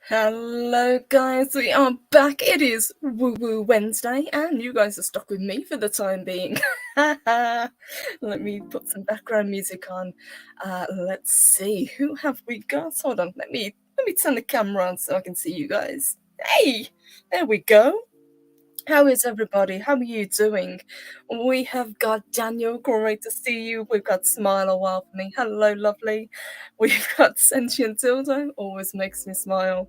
Hello guys, we are back. It is Woo Woo Wednesday and you guys are stuck with me for the time being. Let me put some background music on. Let's see, who have we got? Hold on, let me turn the camera on so I can see you guys. Hey, there we go. How is everybody? How are you doing? We have got Daniel, great to see you. We've got Smile a while for me. Hello, lovely. We've got Sentient Dildo, always makes me smile.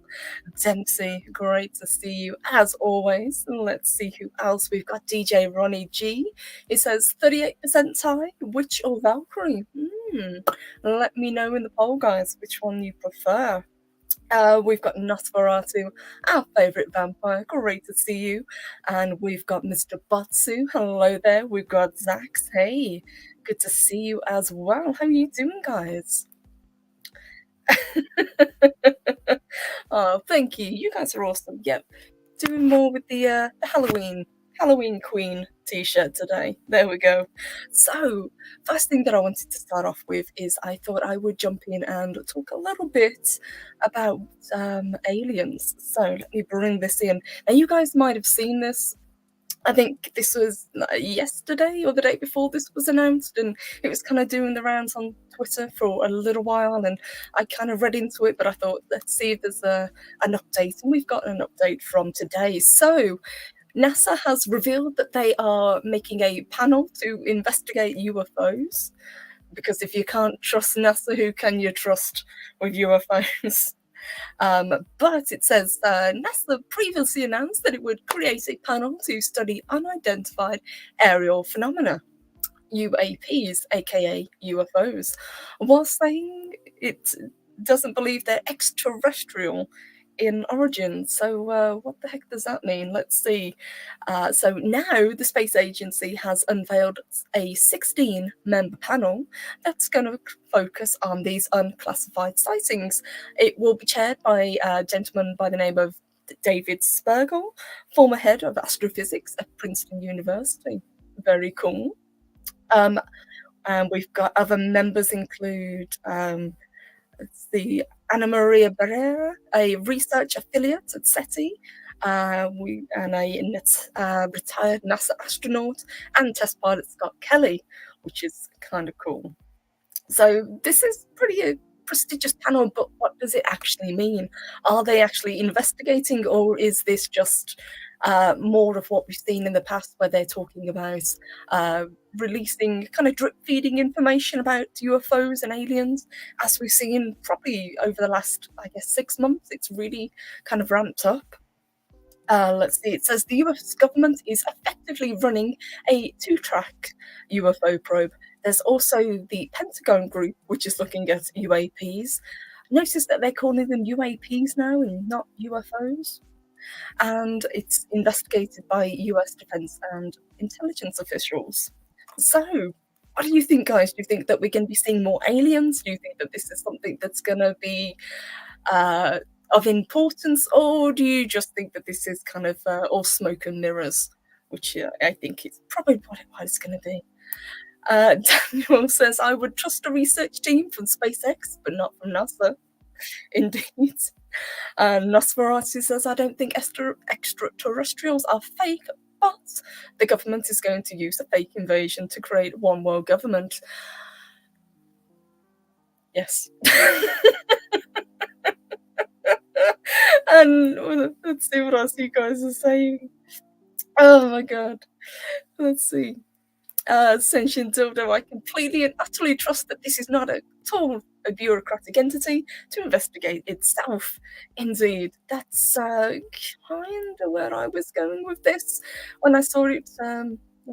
Dempsey, great to see you as always. Let's see who else. We've got DJ Ronnie G. It says 38% tie, Witch or Valkyrie? Let me know in the poll, guys, which one you prefer. We've got Nosferatu, our favourite vampire. Great to see you. And we've got Mr. Batsu. Hello there. We've got Zax. Hey, good to see you as well. How are you doing, guys? Oh, thank you. You guys are awesome. Yep. Doing more with the Halloween Queen t-shirt today. There we go. So, first thing that I wanted to start off with is I thought I would jump in and talk a little bit about aliens. So let me bring this in. Now you guys might have seen this. I think this was yesterday or the day before this was announced, and it was kind of doing the rounds on Twitter for a little while, and I kind of read into it, but I thought, let's see if there's an update, and we've got an update from today. So, NASA has revealed that they are making a panel to investigate UFOs, because if you can't trust NASA, who can you trust with UFOs? But it says NASA previously announced that it would create a panel to study unidentified aerial phenomena, UAPs, aka UFOs, while saying it doesn't believe they're extraterrestrial in origin. So what the heck does that mean? Let's see. So now the space agency has unveiled a 16-member panel that's going to focus on these unclassified sightings. It will be chaired by a gentleman by the name of David Spergel, former head of astrophysics at Princeton University. Very cool. And we've got other members include let's see, Anna Maria Barrera, a research affiliate at SETI, and a retired NASA astronaut, and test pilot Scott Kelly, which is kind of cool. So this is pretty a prestigious panel, but what does it actually mean? Are they actually investigating, or is this just more of what we've seen in the past, where they're talking about releasing, kind of drip feeding information about UFOs and aliens, as we've seen probably over the last, I guess, 6 months? It's really kind of ramped up. Let's see, it says the US government is effectively running a 2-track UFO probe. There's also the Pentagon group, which is looking at UAPs. Notice that they're calling them UAPs now and not UFOs. And it's investigated by US defense and intelligence officials. So, what do you think, guys? Do you think that we're going to be seeing more aliens? Do you think that this is something that's going to be of importance, or do you just think that this is kind of all smoke and mirrors, which I think is probably what it's going to be? Daniel says, I would trust a research team from SpaceX, but not from NASA. Indeed. Nosferatu says, I don't think extraterrestrials are fake, but the government is going to use a fake invasion to create one world government. Yes. And let's see what else you guys are saying. Oh my god. Let's see. Sentient Dildo, I completely and utterly trust that this is not at all a bureaucratic entity to investigate itself. Indeed, that's kind of where I was going with this. When I saw it, I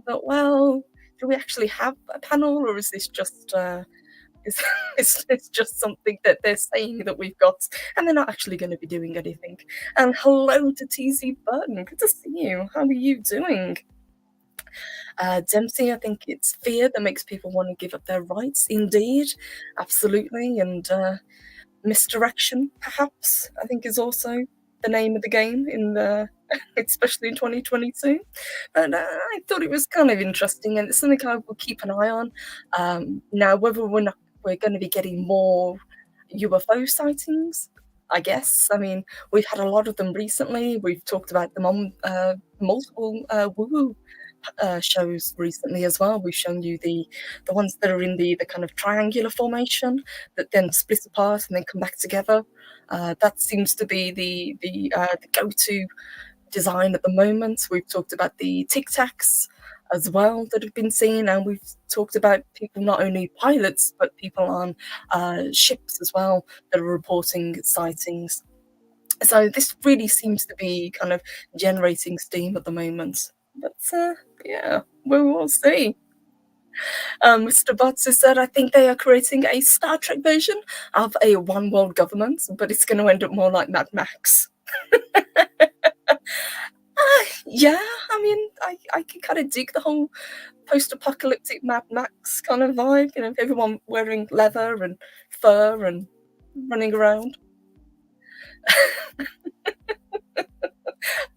thought, well, do we actually have a panel, or is this just is it's just something that they're saying that we've got, and they're not actually going to be doing anything? And hello to TZ Burton, good to see you. How are you doing? Dempsey, I think it's fear that makes people want to give up their rights. Indeed, absolutely. And misdirection, perhaps, I think is also the name of the game in the, especially in 2022. But I thought it was kind of interesting, and it's something I will keep an eye on. Now, whether we're going to be getting more UFO sightings, I guess. I mean, we've had a lot of them recently. We've talked about them on multiple woo shows recently as well. We've shown you the ones that are in the kind of triangular formation that then split apart and then come back together. That seems to be the go-to design at the moment. We've talked about the Tic Tacs as well that have been seen, and we've talked about people, not only pilots, but people on ships as well that are reporting sightings. So this really seems to be kind of generating steam at the moment. But yeah, we will see. Mr. Butts has said, I think they are creating a Star Trek version of a one world government, but it's going to end up more like Mad Max. Yeah, I mean, I can kind of dig the whole post-apocalyptic Mad Max kind of vibe, you know, everyone wearing leather and fur and running around.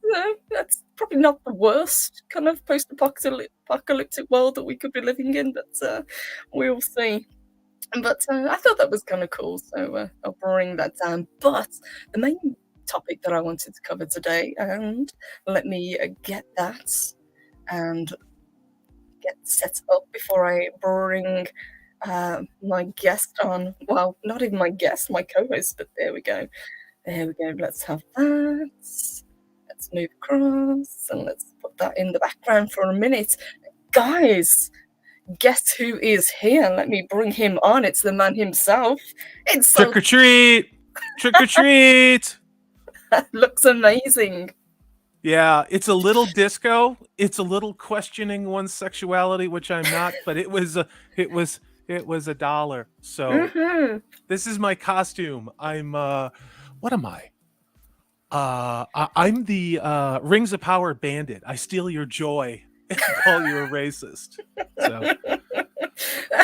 No, that's probably not the worst kind of post-apocalyptic world that we could be living in, but we'll see. But I thought that was kind of cool, so I'll bring that down. But the main topic that I wanted to cover today, and let me get that and get set up before I bring my guest on. Well, not even my guest, my co-host, but there we go. There we go. Let's have that. Let's move across and let's put that in the background for a minute. Guys, guess who is here? Let me bring him on. It's the man himself. It's Trick or treat! Trick or treat! That looks amazing. Yeah, it's a little disco. It's a little questioning one's sexuality, which I'm not, but it was $1. So this is my costume. I'm what am I? I'm the Rings of Power bandit. I steal your joy and call you a racist. So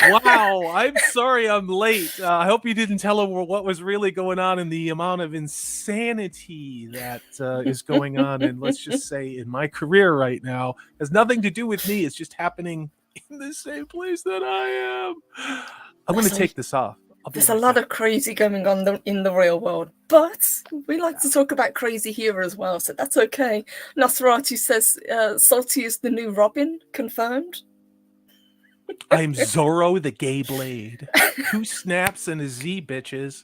wow, I'm sorry I'm late. I hope you didn't tell her what was really going on and the amount of insanity that is going on. And let's just say in my career right now, it has nothing to do with me. It's just happening in the same place that I am. I'm going to take this off. There's a lot of crazy going on in the real world, but we like to talk about crazy here as well, so that's okay. Nosferatu says Salty is the new Robin, confirmed. I'm Zorro the Gay Blade. 2 snaps and a Z, bitches.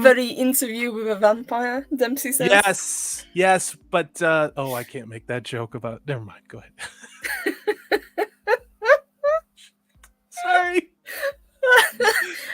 Very Interview with a Vampire, Dempsey says. Yes, but oh, I can't make that joke about. Never mind. Go ahead. Sorry.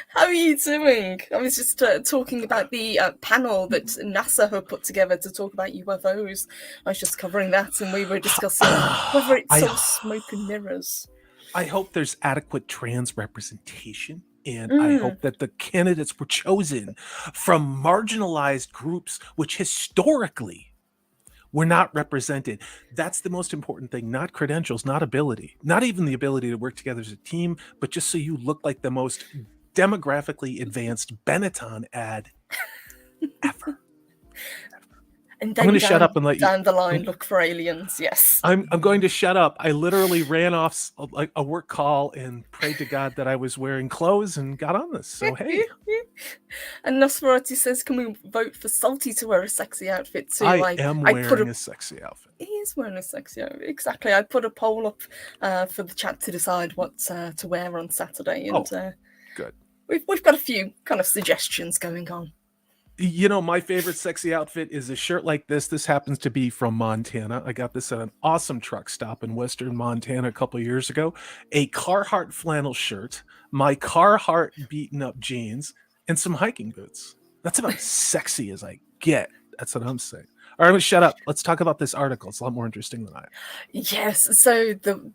How are you doing? I was just talking about the panel that NASA have put together to talk about UFOs. I was just covering that, and we were discussing whether it's all smoke and mirrors. I hope there's adequate trans representation, and I hope that the candidates were chosen from marginalized groups which historically were not represented. That's the most important thing, not credentials, not ability, not even the ability to work together as a team, but just so you look like the most demographically advanced Benetton ad ever. And I'm going then to shut up and let you. down the line, look for aliens. Yes. I'm going to shut up. I literally ran off like a work call and prayed to God that I was wearing clothes and got on this. So hey, And Nosferatu says, "Can we vote for Salty to wear a sexy outfit too?" I am I put wearing a sexy outfit. He is wearing a sexy outfit. Exactly. I put a poll up for the chat to decide what to wear on Saturday, and Good. We've got a few kind of suggestions going on. You know, my favorite sexy outfit is a shirt like this. This happens to be from Montana. I got this at an awesome truck stop in Western Montana a couple years ago. A Carhartt flannel shirt, my Carhartt beaten up jeans, and some hiking boots. That's about as sexy as I get. That's what I'm saying. All right, I'm gonna shut up. Let's talk about this article. It's a lot more interesting than I am. Yes. So the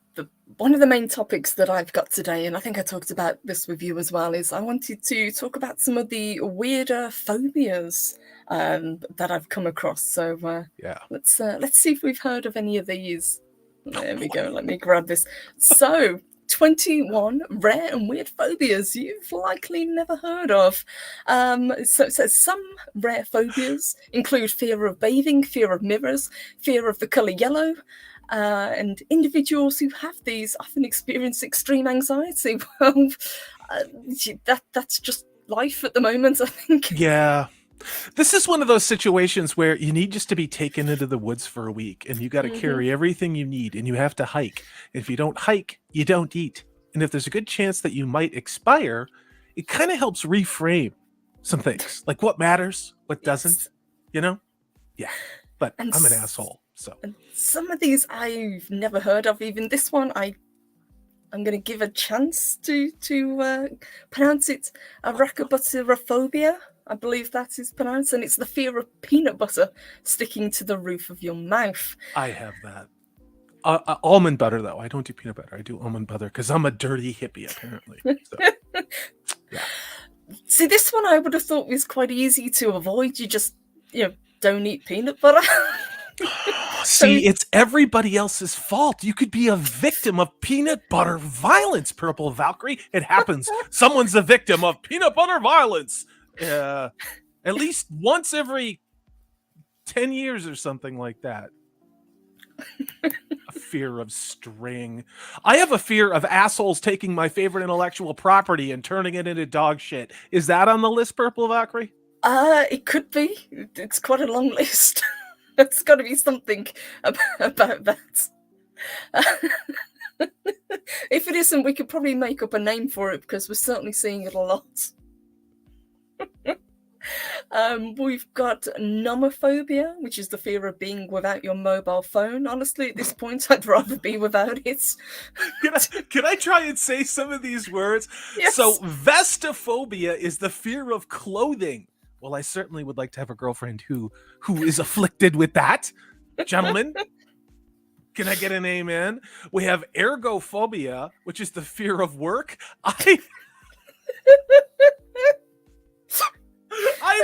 one of the main topics that I've got today, and I think I talked about this with you as well, is I wanted to talk about some of the weirder phobias that I've come across. So Yeah. let's see if we've heard of any of these. There we go. Let me grab this. So 21 rare and weird phobias you've likely never heard of. So it says some rare phobias include fear of bathing, fear of mirrors, fear of the colour yellow, and individuals who have these often experience extreme anxiety. Well, that's just life at the moment, I think. Yeah. This is one of those situations where you need just to be taken into the woods for a week and you got to carry everything you need and you have to hike. If you don't hike, you don't eat. And if there's a good chance that you might expire, it kind of helps reframe some things like what matters, what doesn't, you know? Yeah. But I'm an asshole. So and some of these I've never heard of. Even this one, I'm going to give a chance to pronounce it. Arachibutterophobia, I believe that is pronounced, and it's the fear of peanut butter sticking to the roof of your mouth. I have that. Almond butter, though. I don't do peanut butter. I do almond butter because I'm a dirty hippie, apparently. So, yeah. See, this one I would have thought was quite easy to avoid. You just, don't eat peanut butter. See, it's everybody else's fault. You could be a victim of peanut butter violence, Purple Valkyrie. It happens. Someone's a victim of peanut butter violence. At least once every 10 years or something like that. A fear of string. I have a fear of assholes taking my favorite intellectual property and turning it into dog shit. Is that on the list, Purple Valkyrie? It could be. It's quite a long list. It's got to be something about that. If it isn't, we could probably make up a name for it because we're certainly seeing it a lot. We've got nomophobia, which is the fear of being without your mobile phone. Honestly, at this point, I'd rather be without it. Can I try and say some of these words? Yes. So, vestophobia is the fear of clothing. Well, I certainly would like to have a girlfriend who is afflicted with that. Gentlemen, can I get an amen? We have ergophobia, which is the fear of work. I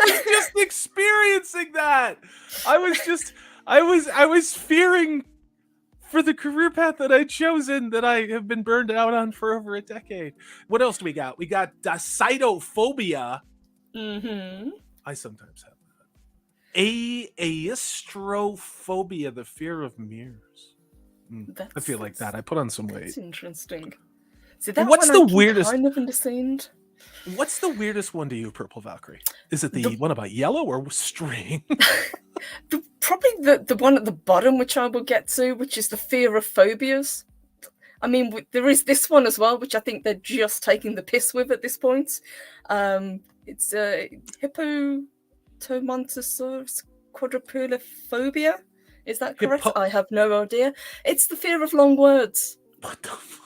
was just experiencing that. I was fearing for the career path that I'd chosen that I have been burned out on for over a decade. What else do we got? We got cytophobia. I sometimes have that. Aestrophobia, the fear of mirrors. I feel like that. I put on some weight. That's interesting. See, that what's one the weirdest? Kind of understand. What's the weirdest one to you, Purple Valkyrie? Is it the one about yellow or string? Probably the one at the bottom, which I will get to, which is the fear of phobias. I mean, there is this one as well, which I think they're just taking the piss with at this point. It's Hippopotamontosaurus quadrupulaphobia. Is that correct? I have no idea. It's the fear of long words. What the fuck?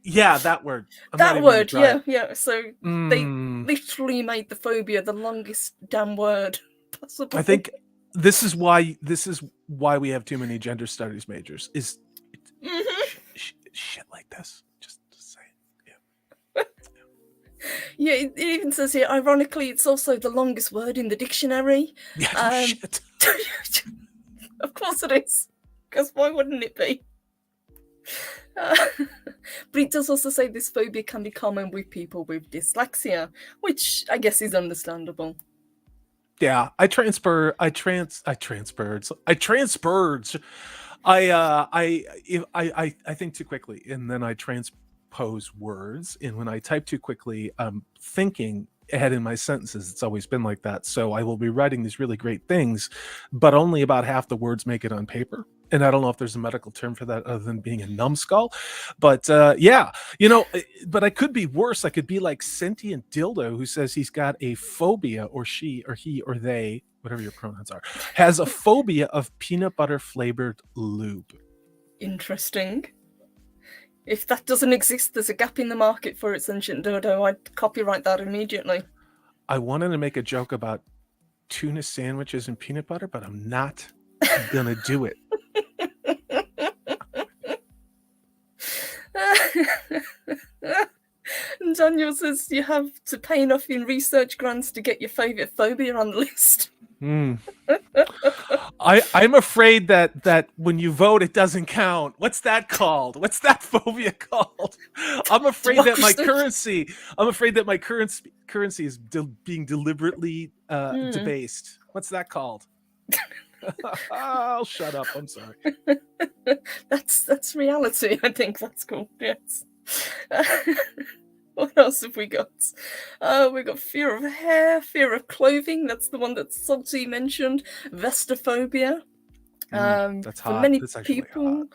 Yeah, that word. That word, yeah. So they literally made the phobia the longest damn word possible. I think this is why we have too many gender studies majors. Is shit like this? Just saying. Yeah. Yeah, it even says here, ironically, it's also the longest word in the dictionary. Yeah, shit. Of course it is. Because why wouldn't it be? But it does also say this phobia can be common with people with dyslexia, which I guess is understandable. Yeah, I transferred. I think too quickly, and then I transpose words. And when I type too quickly, I'm thinking ahead in my sentences. It's always been like that. So I will be writing these really great things, but only about half the words make it on paper. And I don't know if there's a medical term for that other than being a numbskull. But yeah, but I could be worse. I could be like sentient dildo who says he's got a phobia, or she or he or they, whatever your pronouns are, has a phobia of peanut butter flavored lube. Interesting. If that doesn't exist, there's a gap in the market for it, sentient dildo. I'd copyright that immediately. I wanted to make a joke about tuna sandwiches and peanut butter, but I'm not gonna do it. Daniel says you have to pay enough in research grants to get your favourite phobia on the list. I'm afraid that when you vote, it doesn't count. What's that called? What's that phobia called? I'm afraid that my currency. I'm afraid that my currency is being deliberately debased. What's that called? I'll shut up. I'm sorry. That's reality. I think that's cool. Yes. What else have we got? We got fear of hair, fear of clothing. That's the one that Salty mentioned. Vestophobia. That's hot. For many That's actually people, hot.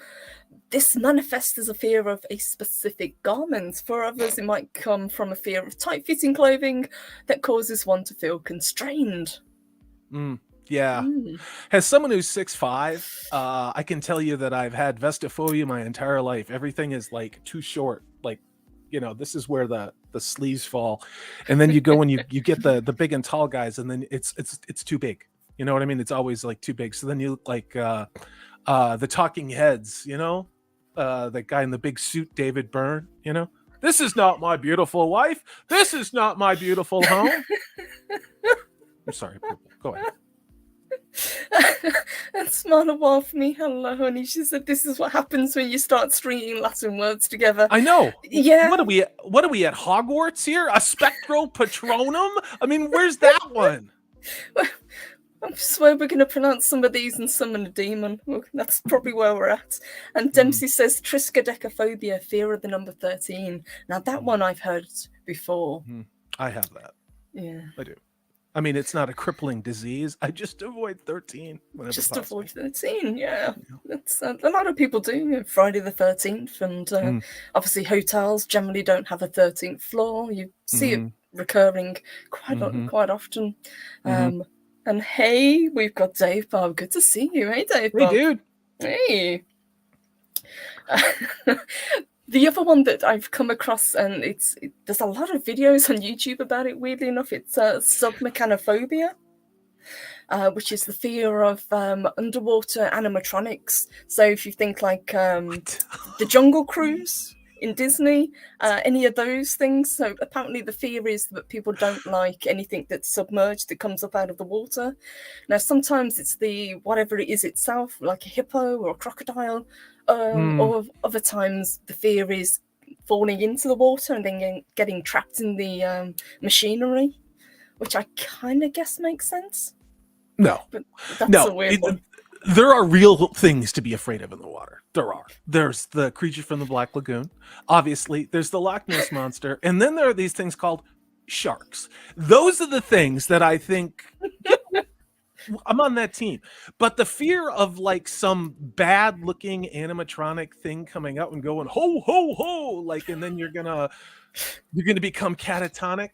This manifests as a fear of a specific garment. For others, it might come from a fear of tight-fitting clothing that causes one to feel constrained. Yeah. As someone who's 6'5", I can tell you that I've had vestophobia my entire life. Everything is like too short. Like, this is where the sleeves fall, and then you go and you get the big and tall guys, and then it's too big. You know what I mean? It's always like too big. So then you look like the Talking Heads. The guy in the big suit, David Byrne. This is not my beautiful wife. This is not my beautiful home. I'm sorry, people. Go ahead. That's smarter while for me. Hello, honey. She said this is what happens when you start stringing Latin words together. I know. Yeah. What are we at Hogwarts here? A spectral patronum? I mean, where's that one? I swear we're going to pronounce some of these and summon a demon. That's probably where we're at. And Dempsey says triskaidekaphobia, fear of the number 13. Now that one I've heard before. I have that. Yeah. I do. I mean, it's not a crippling disease. I just avoid 13 whenever just possible. Avoid 13, yeah. That's a lot of people do. Friday the 13th, and obviously hotels generally don't have a 13th floor. You see it recurring quite often. And hey, we've got Dave Bob. Good to see you. Hey, Dave Bob. Hey, dude. Hey. The other one that I've come across, and there's a lot of videos on YouTube about it, weirdly enough, it's submechanophobia, which is the fear of underwater animatronics. So if you think like the Jungle Cruise in Disney, any of those things. So apparently the fear is that people don't like anything that's submerged, that comes up out of the water. Now, sometimes it's the whatever it is itself, like a hippo or a crocodile, or other times the fear is falling into the water and then getting trapped in the machinery, which I kind of guess makes sense. No. But that's a weird one. There are real things to be afraid of in the water. There are. There's the creature from the Black Lagoon. Obviously, there's the Loch Ness Monster. And then there are these things called sharks. Those are the things that I think... I'm on that team. But the fear of like some bad-looking animatronic thing coming out and going, ho, ho, ho, like, and then you're gonna become catatonic.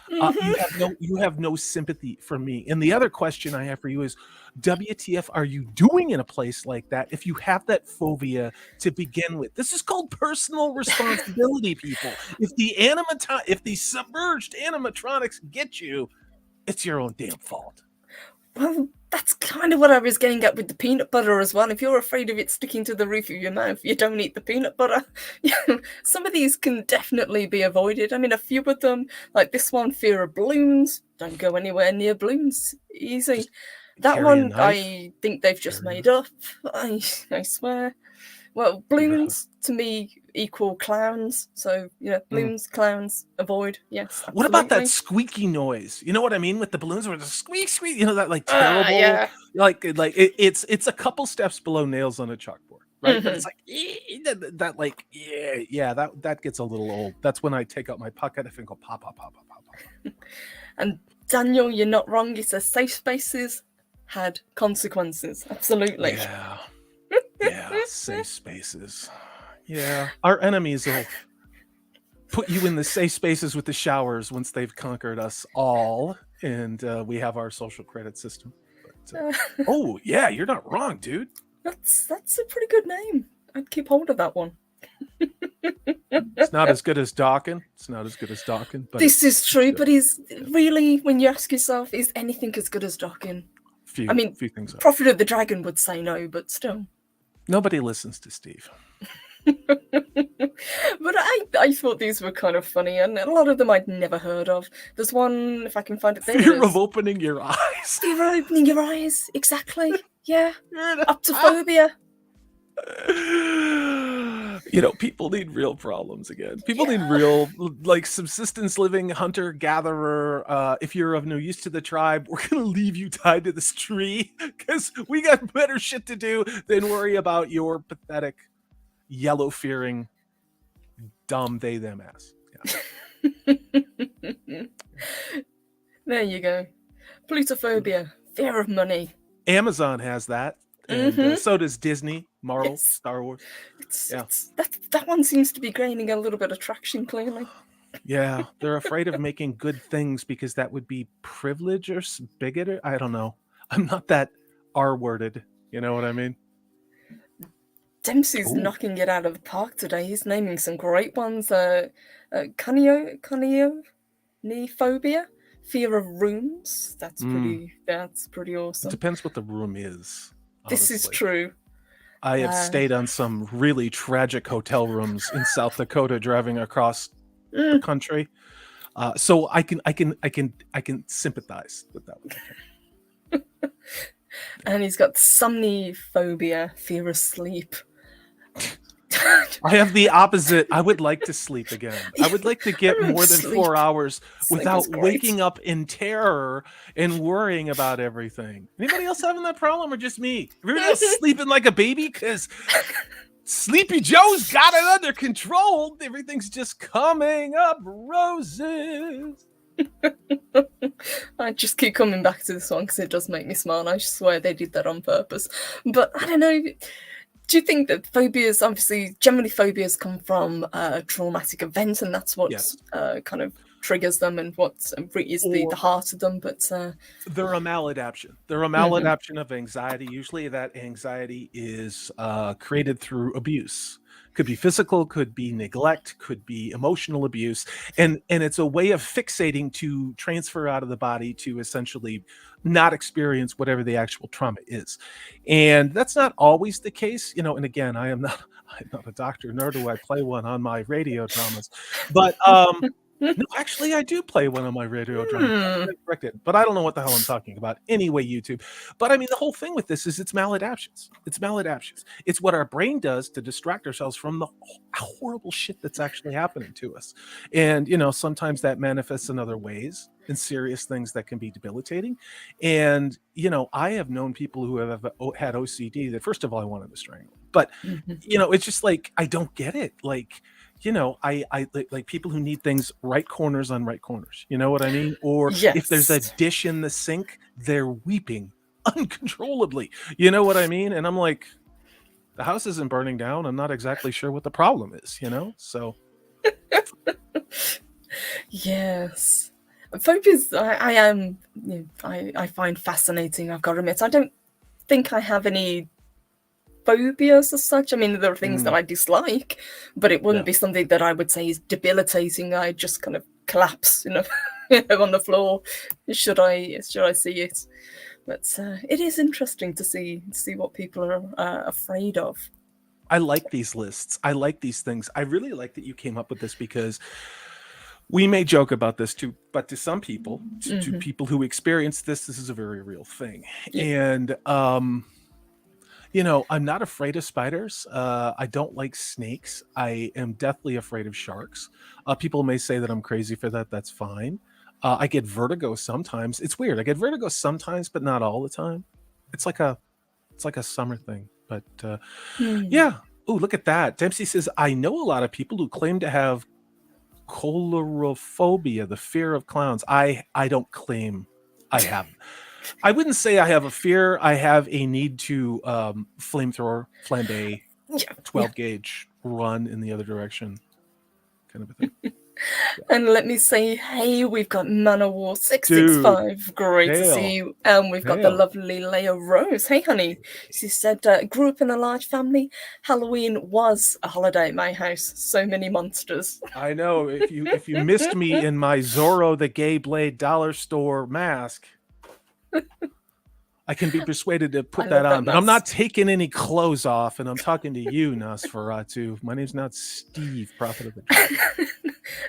You have no sympathy for me. And the other question I have for you is, WTF are you doing in a place like that if you have that phobia to begin with? This is called personal responsibility, people. If the submerged animatronics get you, it's your own damn fault. Well, that's kind of what I was getting at with the peanut butter as well. If you're afraid of it sticking to the roof of your mouth, you don't eat the peanut butter. Some of these can definitely be avoided. I mean, a few of them, like this one, fear of balloons. Don't go anywhere near balloons. Easy. That carry a one, knife. I think they've just Carry a made up. I swear. Well, Really? balloons to me equal clowns. So, Mm. balloons, clowns, avoid. Yes, What about that absolutely. squeaky noise? You know what I mean with the balloons where the squeak squeak, you know, that like terrible, Yeah. it's a couple steps below nails on a chalkboard, right? But it's Hmm. like that like yeah, that gets a little old. That's when I take out my pocket knife and go pop pop pop pop pop pop. And Daniel, you're not wrong. He says safe spaces had consequences. Absolutely. Yeah. Yeah, safe spaces. Yeah. Our enemies will put you in the safe spaces with the showers once they've conquered us all, and we have our social credit system. But oh yeah, you're not wrong, dude. That's a pretty good name. I'd keep hold of that one. It's not as good as Dawkins. It's not as good as Dawkins, but This is true, good. but is really, when you ask yourself, is anything as good as Dockin? I mean, Few things are. Prophet of the Dragon would say no, but still. Nobody listens to Steve. But I thought these were kind of funny, and a lot of them I'd never heard of. There's one, if I can find it, there Fear it of is. opening your eyes. Fear of opening your eyes, exactly. Yeah. You're Up to phobia. You know, people need real problems again. People need real, like, subsistence living, hunter gatherer. If you're of no use to the tribe, we're gonna leave you tied to this tree because we got better shit to do than worry about your pathetic, yellow fearing, dumb they them ass. Yeah. There you go. Plutophobia, fear of money. Amazon has that. And so does Disney, Marvel, Yes. Star Wars. That one seems to be gaining a little bit of traction, clearly. Yeah, they're afraid of making good things because that would be privilege or bigoted. I don't know. I'm not that R-worded. You know what I mean? Dempsey's knocking it out of the park today. He's naming some great ones. Cuniophobia, fear of rooms. That's pretty awesome. It depends what the room is. This is true. I have stayed on some really tragic hotel rooms in South Dakota driving across the country. So I can sympathize with that one. And he's got somniphobia, fear of sleep. I have the opposite. I would like to sleep again. I would like to get more than 4 hours without waking up in terror and worrying about everything. Anybody else having that problem or just me? Everybody else sleeping like a baby? Because Sleepy Joe's got it under control. Everything's just coming up roses. I just keep coming back to this one because it does make me smile. I swear they did that on purpose. But I don't know. Do you think that phobias, obviously, generally phobias come from a traumatic event, and that's what kind of triggers them and what is the heart of them? But they're a maladaptation. They're a maladaptation of anxiety. Usually that anxiety is created through abuse. Could be physical, could be neglect, could be emotional abuse. And it's a way of fixating to transfer out of the body to essentially not experience whatever the actual trauma is. And that's not always the case, you know, and again, I'm not a doctor, nor do I play one on my radio dramas. But no, actually, I do play one on my radio drama. But I don't know what the hell I'm talking about. Anyway, YouTube. But I mean, the whole thing with this is it's maladaptions. It's maladaptions. It's what our brain does to distract ourselves from the horrible shit that's actually happening to us. And, you know, sometimes that manifests in other ways, in serious things that can be debilitating. And, you know, I have known people who have had OCD that, first of all, I wanted to strangle. But, you know, it's just like, I don't get it. Like, you know, I like people who need things right corners on right corners. You know what I mean? Or if there's a dish in the sink, they're weeping uncontrollably. You know what I mean? And I'm like, the house isn't burning down. I'm not exactly sure what the problem is, you know? So. Yes. Phobias, I find fascinating, I've got to admit. I don't think I have any phobias as such. I mean, there are things that I dislike, but it wouldn't be something that I would say is debilitating. I just kind of collapse, you know, on the floor should I see it. But it is interesting to see what people are afraid of. I like these lists. I like these things. I really like that you came up with this because We may joke about this too, but to some people, to Mhm. people who experience this is a very real thing. Yeah. And I'm not afraid of spiders. I don't like snakes. I am deathly afraid of sharks. People may say that I'm crazy for that. That's fine. I get vertigo sometimes. It's weird. I get vertigo sometimes, but not all the time. It's like a summer thing. But Hmm. yeah. Oh, look at that. Dempsey says, I know a lot of people who claim to have cholorophobia, the fear of clowns. I don't claim I have. I wouldn't say I have a fear. I have a need to flamethrower, flambe, Yeah. 12 gauge, run in the other direction, kind of a thing. And let me say, hey, we've got Manowar Dude, 665. Great to see hail, you. And we've got the hail. lovely Leia Rose. Hey, honey. She said, grew up in a large family. Halloween was a holiday at my house. So many monsters. I know if you missed me in my Zorro the Gay Blade dollar store mask, I can be persuaded to I put that love that on, but I'm not mask. taking any clothes off, and I'm talking to you, Nosferatu. My name's not Steve, Prophet of the Dragon.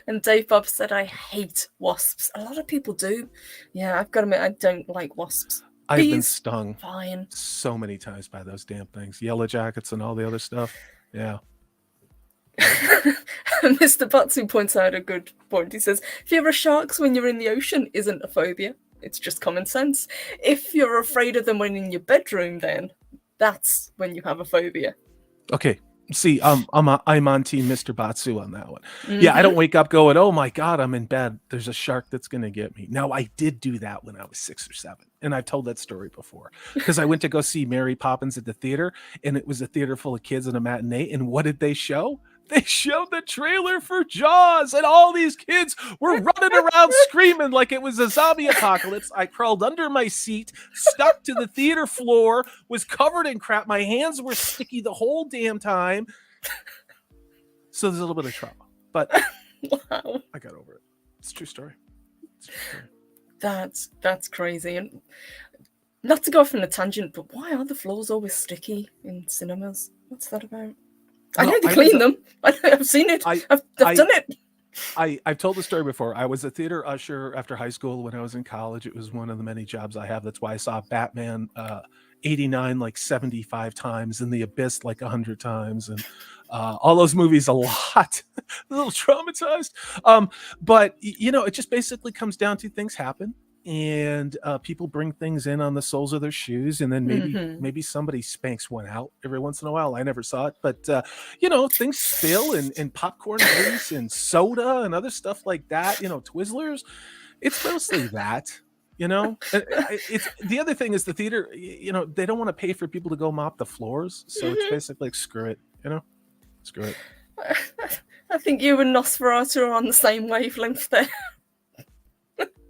And Dave Bob said, I hate wasps. A lot of people do. Yeah, I've got to admit, I don't like wasps. I've been Bees, stung fine. so many times by those damn things. Yellow jackets and all the other stuff. Yeah. Mr. Batsu points out a good point. He says, fear of sharks when you're in the ocean isn't a phobia. It's just common sense. If you're afraid of them when in your bedroom, then that's when you have a phobia. Okay. See, I'm on team Mr. Batsu on that one. Yeah, I Mm-hmm. don't wake up going, "Oh my god, I'm in bed. There's a shark that's going to get me." Now, I did do that when I was 6 or 7, and I've told that story before because I went to go see Mary Poppins at the theater, and it was a theater full of kids in a matinee. And what did they show? They showed the trailer for Jaws, and all these kids were running around screaming like it was a zombie apocalypse. I crawled under my seat, stuck to the theater floor, was covered in crap. My hands were sticky the whole damn time. So there's a little bit of trauma, but Wow. I got over it. It's a true story. It's a true story. That's crazy. And not to go off on a tangent, but why are the floors always sticky in cinemas? What's that about? I know Well, they clean them. I've seen it. I I've done it. I've told the story before. I was a theater usher after high school when I was in college. It was one of the many jobs I have. That's why I saw Batman 89 like 75 times, and The Abyss like 100 times, and all those movies a lot. A little traumatized. But it just basically comes down to things happen, and people bring things in on the soles of their shoes, and then maybe somebody spanks one out every once in a while. I never saw it, but things spill, and popcorn grease and soda and other stuff like that. Twizzlers. It's mostly that. It's the other thing is the theater. They don't want to pay for people to go mop the floors, so it's basically like, screw it. Screw it. I think you and Nosferatu are on the same wavelength there.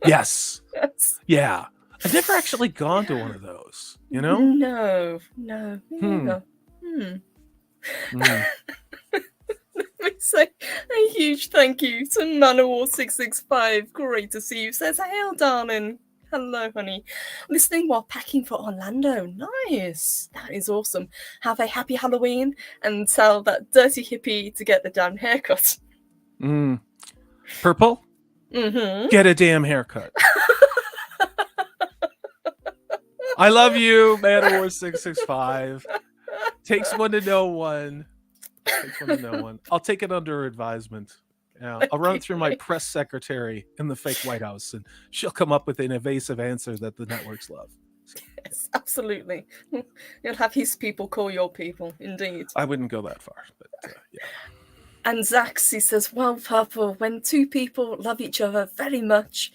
Yes. Yes. Yeah. I've never actually gone to one of those. No. Let me say a huge thank you to Manowar665. Great to see you. Says, hail, darling. Hello, honey. Listening while packing for Orlando. Nice. That is awesome. Have a happy Halloween and tell that dirty hippie to get the damn haircut. Purple? Mm-hmm. Get a damn haircut. I love you, Manowar665. Takes one to know one. I'll take it under advisement. Yeah, I'll run it through my press secretary in the fake White House, and she'll come up with an evasive answer that the networks love. So, yes, absolutely. You'll have his people call your people, indeed. I wouldn't go that far, but yeah. And Zaxi says, well, Purple, when two people love each other very much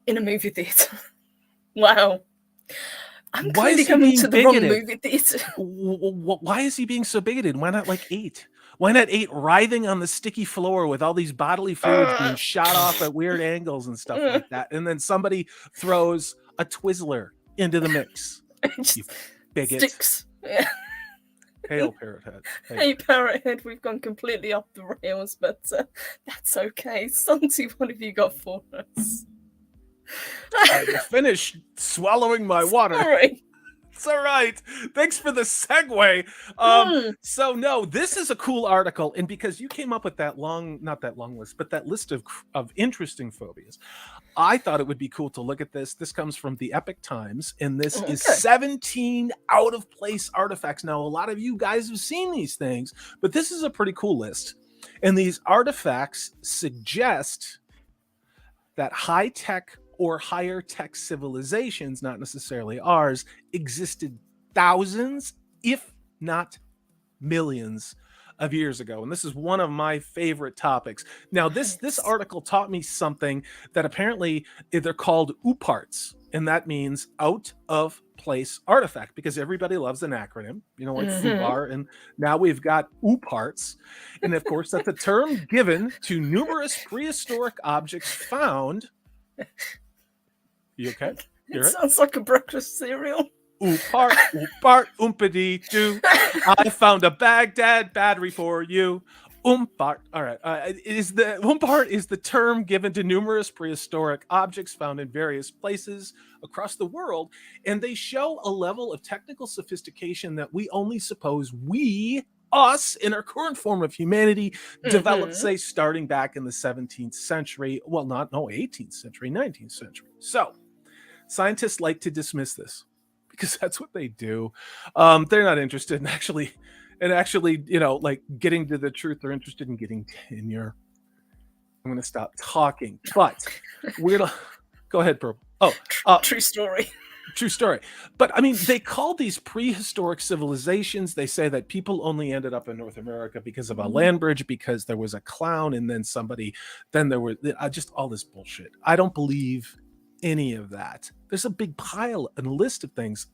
in a movie theatre. Wow. I'm clearly coming to the wrong movie theatre. Why is he being so bigoted? Why not like 8? Why not 8 writhing on the sticky floor with all these bodily fluids being shot off at weird angles and stuff like that? And then somebody throws a Twizzler into the mix. You bigot. Sticks. Yeah. Hail, Parrot Head. Hey, Parrot Head, we've gone completely off the rails, but that's okay. Santi, what have you got for us? I finished swallowing my water. Sorry. It's all right. Thanks for the segue. Mm, So no, this is a cool article, and because you came up with that long, not that long list, but that list of interesting phobias, I thought it would be cool to look at this. This comes from the Epic Times, and this is okay. 17 out of place artifacts. Now, a lot of you guys have seen these things, but this is a pretty cool list. And these artifacts suggest that high tech or higher tech civilizations, not necessarily ours, existed thousands, if not millions of years ago. And this is one of my favorite topics. Now, this Nice. article taught me something that apparently they're called UPARTs, and that means out of place artifact, because everybody loves an acronym, like Mm-hmm. FUBAR, and now we've got UPARTs. And of course, that's a term given to numerous prehistoric objects found. You okay? It sounds like a breakfast cereal. Oopart, oopart, oompity doo. I found a Baghdad battery for you. Oompart. All right. Oompart is the term given to numerous prehistoric objects found in various places across the world, and they show a level of technical sophistication that we only suppose us, in our current form of humanity, developed, Mm-hmm. say, starting back in the 17th century. Well, 18th century, 19th century. So, scientists like to dismiss this because that's what they do. They're not interested in actually, like getting to the truth. They're interested in getting tenure. I'm going to stop talking, but we're gonna go ahead, Purple. True story. True story. But I mean, they call these prehistoric civilizations. They say that people only ended up in North America because of a land bridge, because there was a clown, and then there were just all this bullshit. I don't believe any of that. There's a big pile and list of things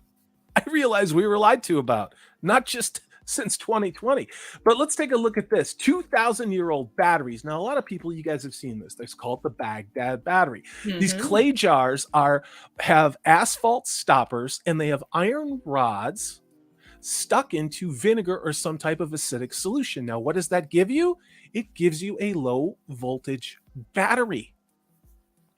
I realize we were lied to about, not just since 2020. But let's take a look at this 2,000-year-old batteries. Now, a lot of people, you guys have seen this. They're called the Baghdad battery. These Mm-hmm. clay jars have asphalt stoppers, and they have iron rods stuck into vinegar or some type of acidic solution. Now, what does that give you? It gives you a low voltage battery.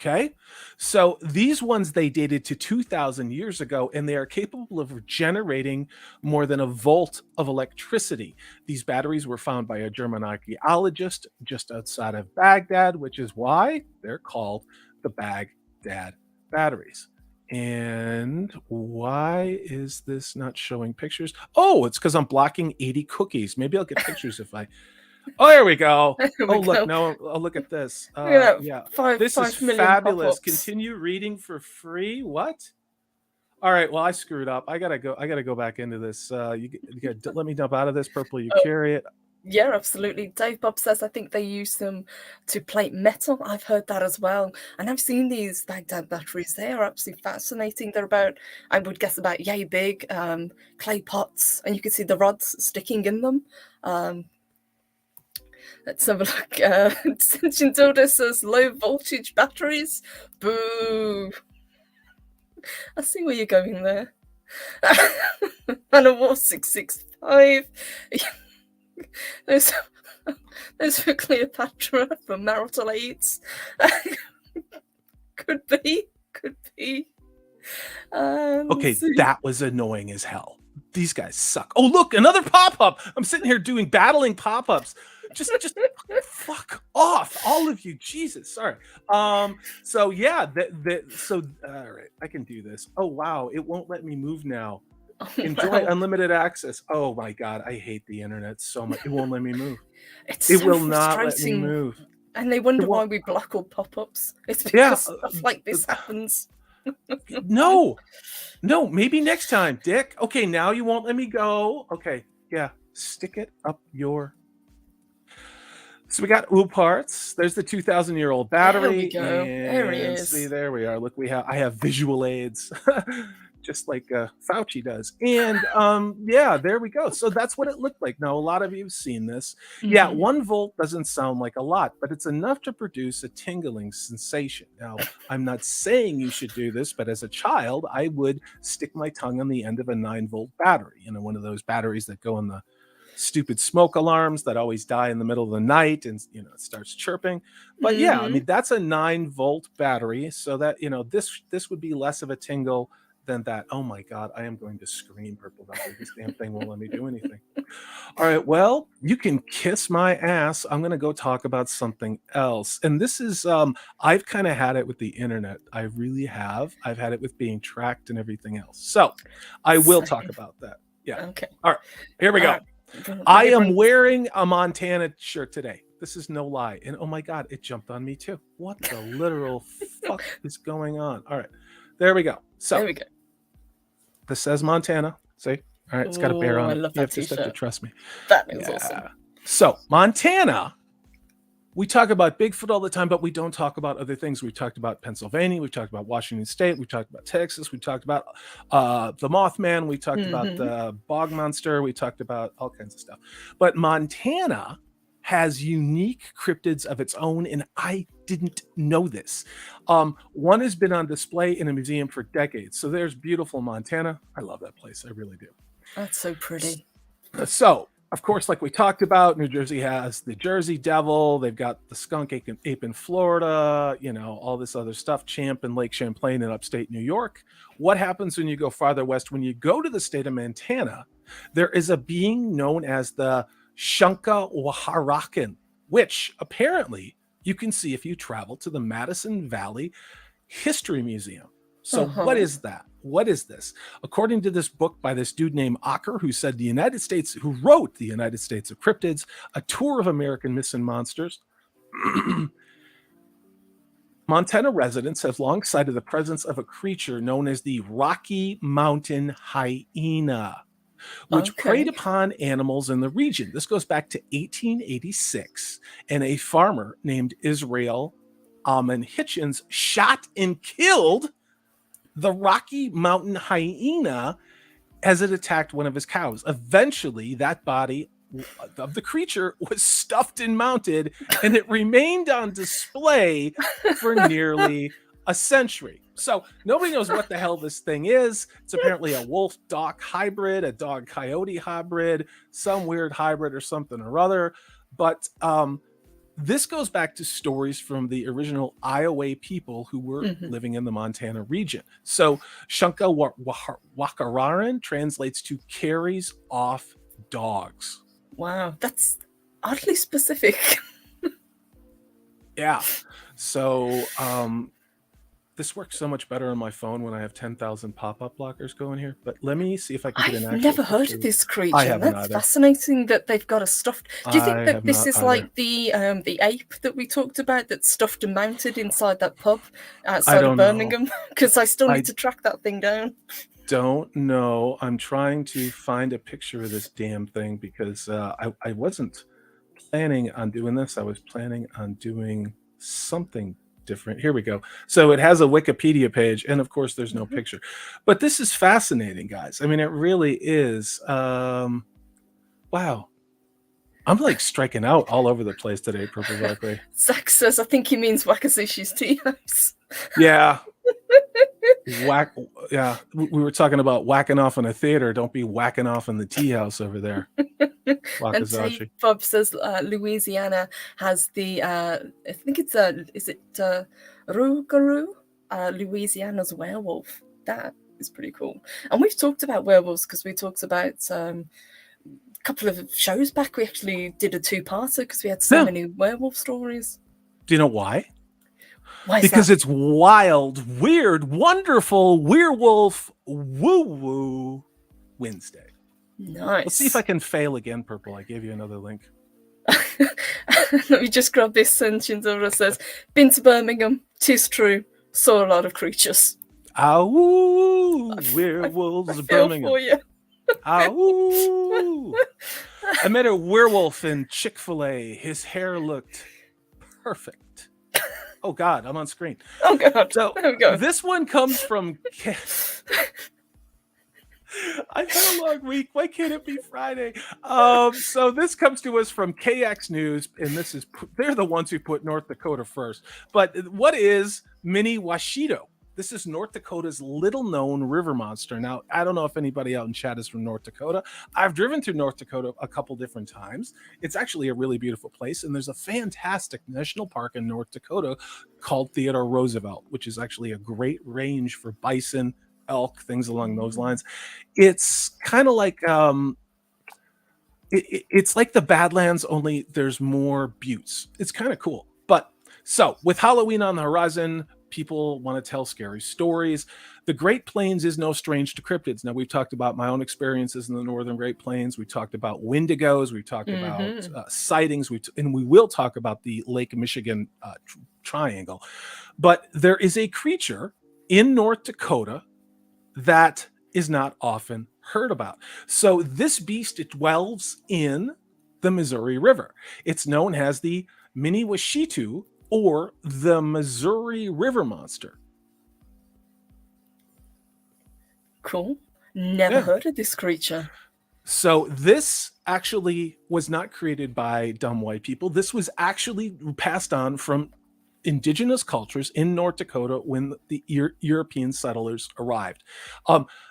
Okay, so these ones they dated to 2,000 years ago, and they are capable of generating more than a volt of electricity. These batteries were found by a German archaeologist just outside of Baghdad, which is why they're called the Baghdad batteries. And why is this not showing pictures? Oh, it's because I'm blocking 80 cookies. Maybe I'll get pictures if I. Oh, there we go. There we Oh, look, go. no, oh, look at this. Look at that. Yeah, Five this is 5 million fabulous. pop-ups. Continue reading for free. What? All right, well, I screwed up. I gotta go back into this. You gotta let me dump out of this. Purple, you Oh, carry it. yeah, absolutely. Dave Bob says I think they use them to plate metal. I've heard that as well. And I've seen these Baghdad batteries. They are absolutely fascinating. They're about, I would guess, about yay big, clay pots, and you can see the rods sticking in them. Let's have a look. Sentient Dildo says low voltage batteries. Boo. I see where you're going there. And a War 665. Those for Cleopatra from marital aids. Could be. Okay, that was annoying as hell. These guys suck. Oh, look, another pop-up. I'm sitting here doing battling pop-ups. Just fuck off, all of you. Jesus, sorry. So yeah, so all right, I can do this. Oh wow, it won't let me move now. Enjoy unlimited access. Oh my god, I hate the internet so much. It won't let me move. It will not let me move. And they wonder why we block all pop-ups. It's because stuff like this happens. No, maybe next time, Dick. Okay, now you won't let me go. Okay, yeah, stick it up your. So we got parts. There's the 2,000-year-old battery. There we go. There he is. See, there we are. Look, I have visual aids, just like Fauci does. And yeah, there we go. So that's what it looked like. Now, a lot of you have seen this. Mm-hmm. Yeah, 1 volt doesn't sound like a lot, but it's enough to produce a tingling sensation. Now, I'm not saying you should do this, but as a child, I would stick my tongue on the end of a 9-volt battery. One of those batteries that go in the stupid smoke alarms that always die in the middle of the night, and it starts chirping. But yeah, I mean, that's a 9-volt battery, so that this would be less of a tingle than that. Oh my God, I am going to scream, Purple Valkyrie. This damn thing won't let me do anything. All right, well, you can kiss my ass. I'm going to go talk about something else. And this is, I've kind of had it with the internet. I really have. I've had it with being tracked and everything else. So I will talk about that. Yeah. Okay. All right, here we go. I am wearing a Montana shirt today. This is no lie. And oh my God, it jumped on me too. What the literal fuck is going on? All right, there we go. So there we go. This says Montana. See? All right, it's got a bear on it. I love You that just have to trust me. That is awesome. So Montana, we talk about Bigfoot all the time, but we don't talk about other things. We've talked about Pennsylvania. We've talked about Washington State. We've talked about Texas. We talked about the Mothman. We talked about the bog monster. We talked about all kinds of stuff. But Montana has unique cryptids of its own, and I didn't know this. One has been on display in a museum for decades. So there's beautiful Montana. I love that place. I really do. That's so pretty. So, of course, like we talked about, New Jersey has the Jersey Devil. They've got the skunk ape in Florida, you know, all this other stuff, Champ in Lake Champlain in upstate New York. What happens when you go farther west? When you go to the state of Montana, there is a being known as the Shunkawaharakan, which apparently you can see if you travel to the Madison Valley History Museum. So what is that? What is this? According to this book by this dude named Acker, who wrote The United States of Cryptids, A Tour of American Myths and Monsters, Montana residents have long cited the presence of a creature known as the Rocky Mountain Hyena, which preyed upon animals in the region. This goes back to 1886, and a farmer named Israel Alman Hitchens shot and killed the Rocky Mountain Hyena as it attacked one of his cows. Eventually, that body of the creature was stuffed and mounted, and it remained on display for nearly a century. So nobody knows what the hell this thing is. It's apparently a wolf-dog hybrid, a dog-coyote hybrid, some weird hybrid or something or other. But this goes back to stories from the original Iowa people who were living in the Montana region. So Shunkawaharakan translates to carries off dogs. Wow, that's oddly specific. Yeah. So this works so much better on my phone when I have 10,000 pop-up blockers going here. But let me see if I can get an actual I've never heard of this creature. I haven't That's either. Fascinating that they've got a stuffed. Do you think that this is either. like the ape that we talked about that's stuffed and mounted inside that pub outside of Birmingham? Because I still need to track that thing down. Don't know. I'm trying to find a picture of this damn thing because I wasn't planning on doing this. I was planning on doing something different. Here we go. So it has a Wikipedia page, and of course there's no picture. But this is fascinating, guys. I mean, it really is. Wow. I'm like striking out all over the place today, Purple Valkyrie. Zach says, I think he means Wakazushi's tea house. Yeah. Yeah, we were talking about whacking off in a theater. Don't be whacking off in the tea house over there. And Bob says Louisiana has the I think it's is it Rougarou, Louisiana's werewolf. That is pretty cool. And we've talked about werewolves because we talked about a couple of shows back. We actually did a two-parter because we had so many werewolf stories. Do you know why? Because it's wild, weird, wonderful werewolf woo-woo Wednesday. Nice. Let's see if I can fail again, Purple. I gave you another link. Let me just grab this sentence over. It says, been to Birmingham, 'tis true, saw a lot of creatures. Ow, werewolves of Birmingham. For you. Ow. I met a werewolf in Chick-fil-A. His hair looked perfect. Oh God, I'm on screen. Oh God. So there we go. This one comes from. I've had a long week. Why can't it be Friday? So this comes to us from KX News, and they're the ones who put North Dakota first. But what is Mini Washido? This is North Dakota's little-known river monster. Now, I don't know if anybody out in chat is from North Dakota. I've driven through North Dakota a couple different times. It's actually a really beautiful place, and there's a fantastic national park in North Dakota called Theodore Roosevelt, which is actually a great range for bison, elk, things along those lines. It's kind of like it's like the Badlands, only there's more buttes. It's kind of cool. But so with Halloween on the horizon, people want to tell scary stories. The Great Plains is no strange to cryptids. Now, we've talked about my own experiences in the northern Great Plains. We talked about wendigos. We talked about sightings. And we will talk about the Lake Michigan triangle. But there is a creature in North Dakota that is not often heard about. So this beast, it dwells in the Missouri River. It's known as the Mini-Washitu, or the Missouri River Monster. Cool. Never heard of this creature. So this actually was not created by dumb white people. This was actually passed on from indigenous cultures in North Dakota when the European settlers arrived.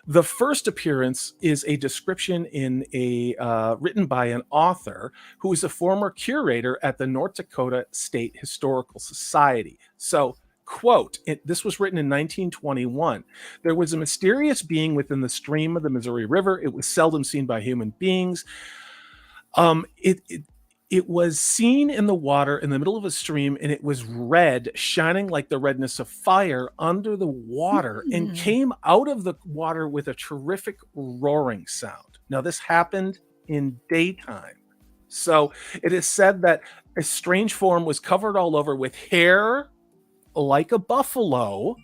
The first appearance is a description in a written by an author who is a former curator at the North Dakota State Historical Society. So, quote, this was written in 1921. There was a mysterious being within the stream of the Missouri River. It was seldom seen by human beings. It was seen in the water in the middle of a stream, and it was red, shining like the redness of fire under the water, and came out of the water with a terrific roaring sound. Now, this happened in daytime. So it is said that a strange form was covered all over with hair like a buffalo,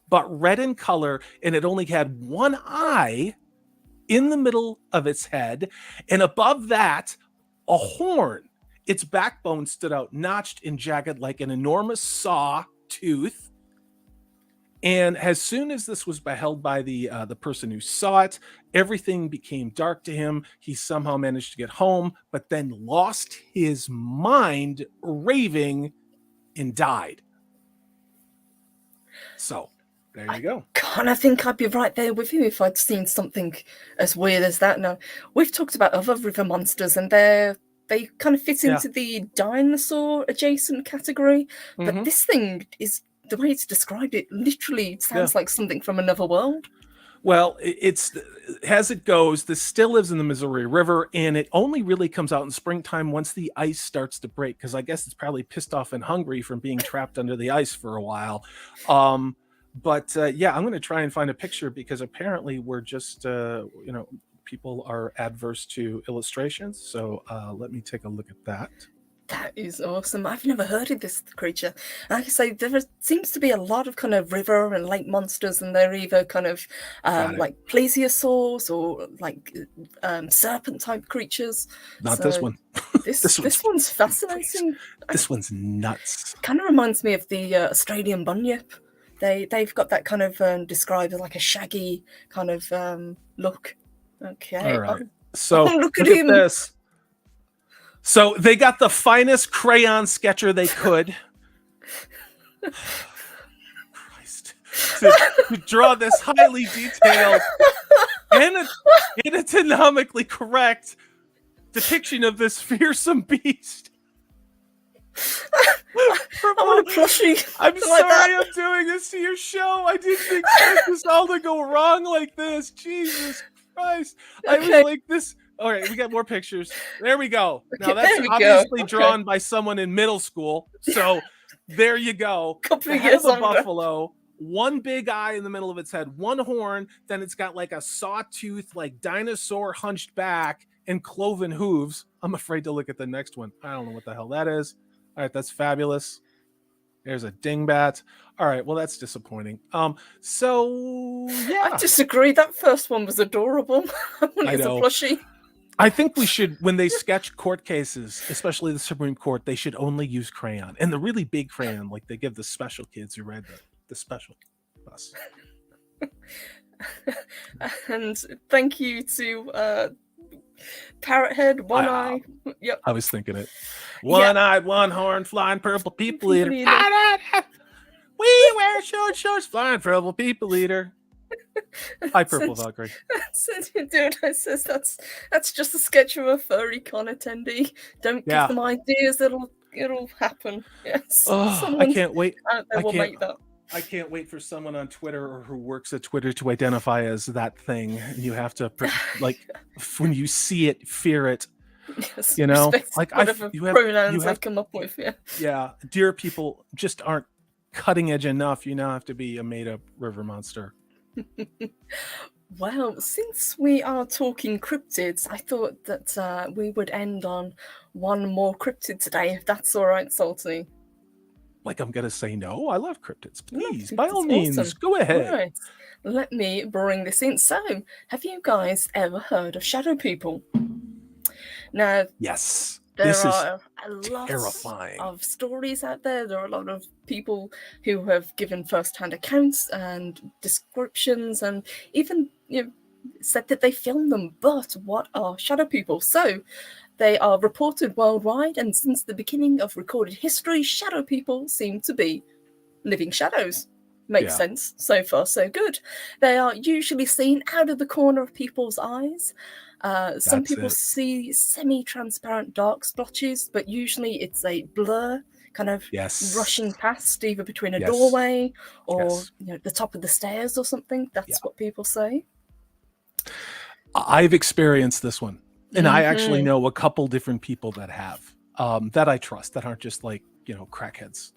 but red in color, and it only had one eye in the middle of its head, and above that, a horn. Its backbone stood out, notched and jagged like an enormous saw tooth. And as soon as this was beheld by the person who saw it, everything became dark to him. He somehow managed to get home, but then lost his mind, raving, and died. So there you go. Kind of think I'd be right there with you if I'd seen something as weird as that. Now, we've talked about other river monsters, and they kind of fit into the dinosaur adjacent category. But this thing is, the way it's described, it literally sounds like something from another world. Well, it's as it goes, this still lives in the Missouri River, and it only really comes out in springtime once the ice starts to break, because I guess it's probably pissed off and hungry from being trapped under the ice for a while. But I'm going to try and find a picture, because apparently we're just, people are adverse to illustrations. So let me take a look at that. That is awesome. I've never heard of this creature. Like I say, there seems to be a lot of kind of river and lake monsters, and they're either kind of like plesiosaurs or like serpent type creatures. Not this one. This one's fascinating. This one's nuts. Kind of reminds me of the Australian bunyip. They've got that kind of described as like a shaggy kind of look. Okay. All right. So look at him. This. So they got the finest crayon sketcher they could. Christ. To draw this highly detailed and anatomically correct depiction of this fearsome beast. I want a plushie. I'm sorry I'm doing this to your show. I didn't expect this all to go wrong like this. Jesus Christ. I was like this. All right, we got more pictures. There we go. Now that's obviously drawn by someone in middle school. So there you go. Couple the head of a buffalo, one big eye in the middle of its head, one horn, then it's got like a sawtooth, like dinosaur hunched back, and cloven hooves. I'm afraid to look at the next one. I don't know what the hell that is. All right, that's fabulous. There's a dingbat. All right, well, that's disappointing. So yeah. I disagree. That first one was adorable. I know. A plushie. I think we should, when they sketch court cases, especially the Supreme Court, they should only use crayon, and the really big crayon, like they give the special kids who read the special bus. And thank you to Parrot Head, One Eye. Yep. I was thinking it. One-eyed, one-horn, flying purple people eater. We wear shorts, flying purple people eater. Hi, Purple Valkyrie. Dude, I says that's just a sketch of a furry con attendee. Don't give them ideas. It'll happen. Yes. Oh, I can't wait. Will make that. I can't wait for someone on Twitter or who works at Twitter to identify as that thing. And you have to like when you see it, fear it. Yes, You know, respect like whatever you pronouns they have come up with. Yeah. yeah, deer people just aren't cutting edge enough. You now have to be a made up river monster. Well, since we are talking cryptids, I thought that we would end on one more cryptid today, if that's all right, Salty. Like I'm gonna say no. I love cryptids. No, Please, by all it's means, awesome. go ahead. Right, let me bring this in. So, have you guys ever heard of shadow people? Now, Yes, there this is are a lot terrifying. of stories out there. There are a lot of people who have given first-hand accounts and descriptions, and even said that they filmed them. But what are shadow people? So they are reported worldwide, and since the beginning of recorded history, shadow people seem to be living shadows. Makes sense. So far, so good. They are usually seen out of the corner of people's eyes. Some That's people it. see semi-transparent dark splotches, but usually it's a blur kind of Yes. rushing past either between a Yes. doorway or Yes. the top of the stairs or something. Yeah. That's what people say. I've experienced this one, and I actually know a couple different people that have that I trust that aren't just like crackheads.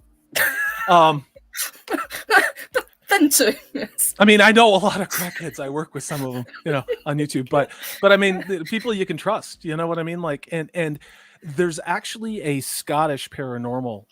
Them too. Yes. I mean, I know a lot of crackheads. I work with some of them, on YouTube. But I mean, the people you can trust. You know what I mean? Like, and there's actually a Scottish paranormal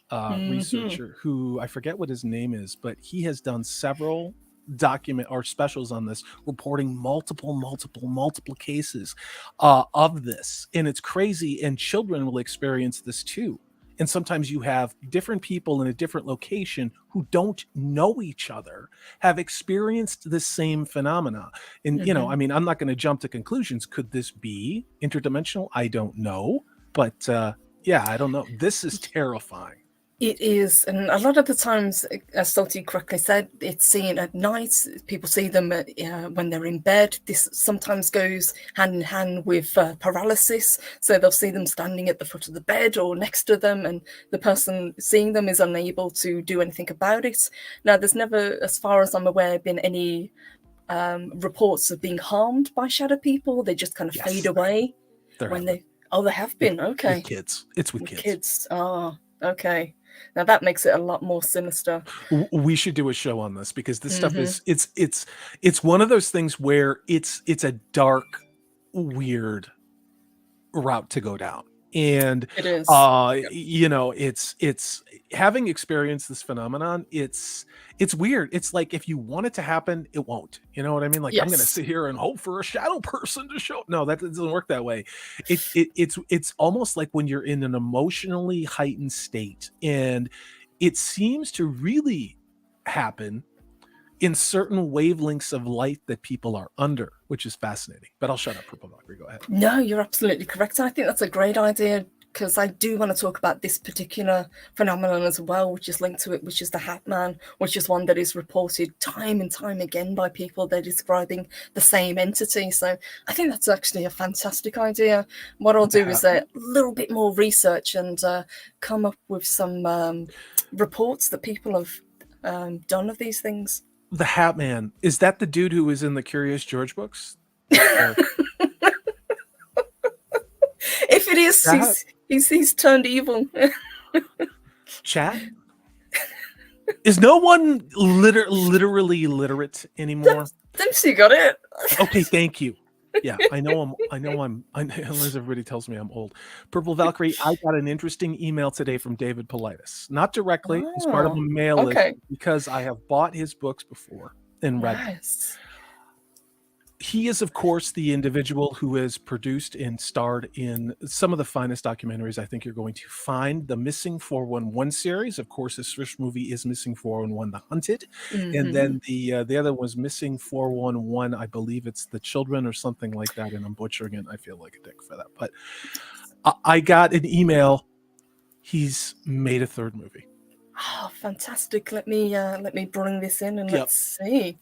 researcher who I forget what his name is, but he has done several document or specials on this, reporting multiple cases of this, and it's crazy. And children will experience this too. And sometimes you have different people in a different location who don't know each other have experienced the same phenomena. And, I mean, I'm not going to jump to conclusions. Could this be interdimensional? I don't know. But yeah, I don't know. This is terrifying. It is, and a lot of the times, as Salty correctly said, it's seen at night. People see them when they're in bed. This sometimes goes hand in hand with paralysis. So they'll see them standing at the foot of the bed or next to them, and the person seeing them is unable to do anything about it. Now, there's never, as far as I'm aware, been any reports of being harmed by shadow people. They just kind of fade away when they. Oh, they have been. Okay. With kids. It's with kids. Oh, okay. Now that makes it a lot more sinister. We should do a show on this because this stuff is it's one of those things where it's a dark, weird route to go down. And it is. It's having experienced this phenomenon, it's weird. It's like if you want it to happen, it won't. You know what I mean? Like, I'm gonna sit here and hope for a shadow person to show. No, that doesn't work that way. It's almost like when you're in an emotionally heightened state, and it seems to really happen in certain wavelengths of light that people are under, which is fascinating. But I'll shut up, Purple Valkyrie. Go ahead. No, you're absolutely correct. I think that's a great idea, because I do want to talk about this particular phenomenon as well, which is linked to it, which is the Hat Man, which is one that is reported time and time again by people. They're describing the same entity. So I think that's actually a fantastic idea. What I'll do is a little bit more research and come up with some reports that people have done of these things. The Hat Man, is that the dude who was in the Curious George books? If it is, he's turned evil. Chat? Is no one literally literate anymore? Dempsey got it. Okay, thank you. Yeah, I know unless everybody tells me I'm old. Purple Valkyrie, I got an interesting email today from David Politis. Not directly, he's part of a mail list, because I have bought his books before and read them. He is, of course, the individual who has produced and starred in some of the finest documentaries I think you're going to find. The Missing 411 series, of course, his first movie is Missing 411: The Hunted. And then the other was Missing 411, I believe it's The Children or something like that, and I'm butchering it. I feel like a dick for that. But I got an email. He's made a third movie. Oh, fantastic. Let me bring this in and let's see.